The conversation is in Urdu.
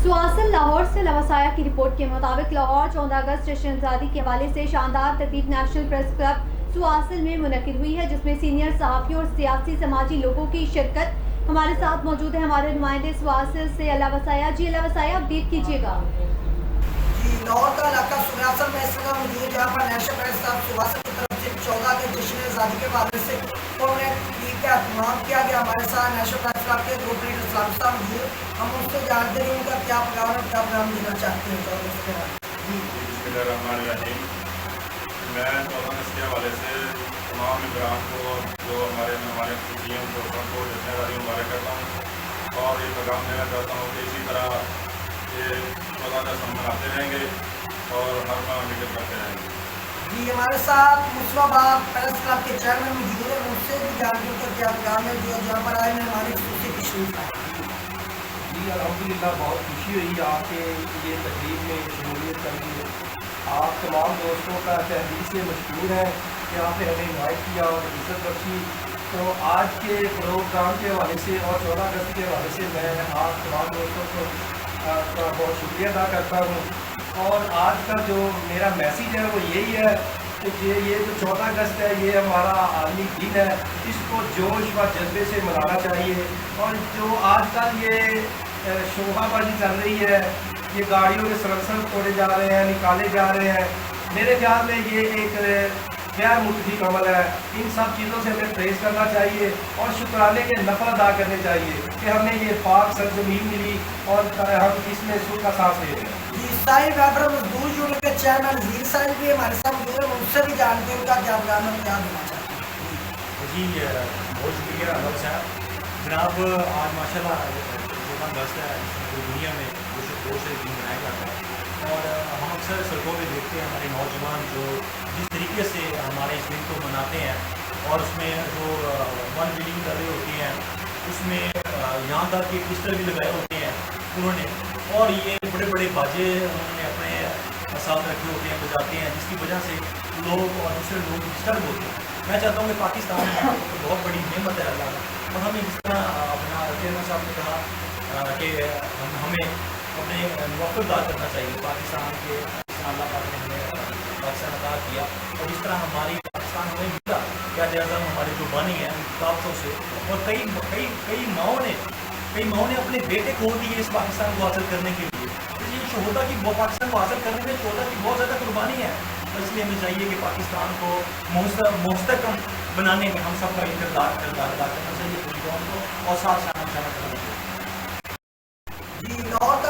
سواصل لاہور سے لواسایا کی رپورٹ کے مطابق لاہور 14 اگست جشن آزادی کے حوالے سے شاندار تقریب نیشنل پریس کلب سواصل میں منعقد ہوئی ہے، جس میں سینئر صحافیوں اور سیاسی سماجی لوگوں کی شرکت۔ ہمارے ساتھ موجود ہیں ہمارے نمائندے سواصل سے لواسایا۔ جی لواسایا، اپڈیٹ کیجیے گا۔ لاہور کا علاقہ سواصل میں اس وقت موجود ہے، جہاں پر نیشنل پریس کلب سواصل کی طرف سے 14 کے جشن آزادی کے حوالے سے تقریب کا اہتمام کیا گیا۔ ہمارے ساتھ نیشنل پریس کلب کے گروپ لیڈر اسلام صاحب موجود، ہم ان سے جانتے ہیں ان کا کیا پروگرام دینا چاہتے ہیں۔ بسم اللہ الرحمن الرحیم۔ میں 14 اگست کے حوالے سے تمام ممبران کو جو ہمارے خوشیوں کو سب کو جشن آزادی مبارک کرتا ہوں، اور یہ پیغام دینا چاہتا ہوں کہ اسی طرح یہ 14 اگست ہم مناتے رہیں گے اور ہر ماہ میٹنگ کرتے رہیں گے۔ جی ہمارے ساتھ مصطفیٰ آباد پریس کلب کے چیئرمین موجود ہیں، ان سے بھی جانتے ہیں کہ کیا پروگرام ہے جو جہاں پر آئے ہیں ہماری خصوصی تشریف ہے۔ جی الحمدللہ بہت خوشی ہوئی آپ کے یہ تقریب میں شمولیت کر دی۔ آپ تمام دوستوں کا تحریر سے مشکور ہیں کہ آپ نے ہمیں انوائٹ کیا اور عزت بخشی۔ تو آج کے پروگرام کے حوالے سے اور 14 اگست کے حوالے سے میں آپ تمام دوستوں کو بہت شکریہ ادا کرتا ہوں۔ اور آج کا جو میرا میسیج ہے وہ یہی ہے کہ یہ جو 14 اگست ہے یہ ہمارا عالمی دن ہے، اس کو جوش و جذبے سے منانا چاہیے۔ اور جو آج کل یہ شوبہ بازی چل رہی ہے، یہ گاڑیوں کے سلسلے توڑے جا رہے ہیں، نکالے جا رہے ہیں، میرے خیال میں یہ ایک غیر متفق عمل ہے۔ ان سب چیزوں سے ہمیں پرہیز کرنا چاہیے اور شکرانے کے نفل ادا کرنے چاہیے کہ ہمیں یہ پاک سرزمین ملی اور ہم اس میں سکھ کا سانس لے رہے ہیں۔ جی سائی ویبر مزدور یونین کے چیئرمین ظہیر صاحب بھی ہمارے ساتھ موجود ہیں، ان سے بھی جانتے ہیں ان کا کیا پروگرام ہے، کیا دینا چاہتے ہیں۔ جی بہت شکریہ احمد صاحب جناب۔ آج ماشاء اللہ 14 اگست ہے، پوری دنیا میں دو سے دن منایا جاتا ہے، اور ہم اکثر سڑکوں پہ دیکھتے ہیں ہمارے نوجوان جو جس طریقے سے ہمارے اس دن کو مناتے ہیں، اور اس میں جو ون ویلنگ کر رہے ہوتے ہیں، اس میں یہاں تک کہ پسٹل بھی لگائے ہوتے ہیں انہوں نے، اور یہ بڑے بڑے باجے انہوں نے اپنے ساتھ رکھے ہوتے ہیں، بجاتے ہیں، جس کی وجہ سے لوگ اور دوسرے لوگ ڈسٹرب ہوتے ہیں۔ میں چاہتا ہوں کہ پاکستان میں بہت بڑی نعمت ہے اللہ کا، اور ہمیں جس طرح اپنا چیئرمین صاحب نے کہا کہ ہمیں اپنے موقع ادا کرنا چاہیے پاکستان کے، اللہ پاک نے ہمیں پاکستان عطا کیا، اور جس طرح ہماری پاکستان ہمیں ملا قائد اعظم ہمارے جو بانی ہیں طاقتوں سے، اور کئی ماؤں نے اپنے بیٹے کھول دیے اس پاکستان کو حاصل کرنے کے لیے۔ تو یہ شہدا کی پاکستان کو حاصل کرنے میں شہدا کی بہت زیادہ قربانی ہے، اس لیے ہمیں چاہیے کہ پاکستان کو مستحکم بنانے میں ہم سب کا کردار ادا کرنا چاہیے پوری قوم کو، اور ساتھ شامل کرنا چاہیے۔ جی لاہور کا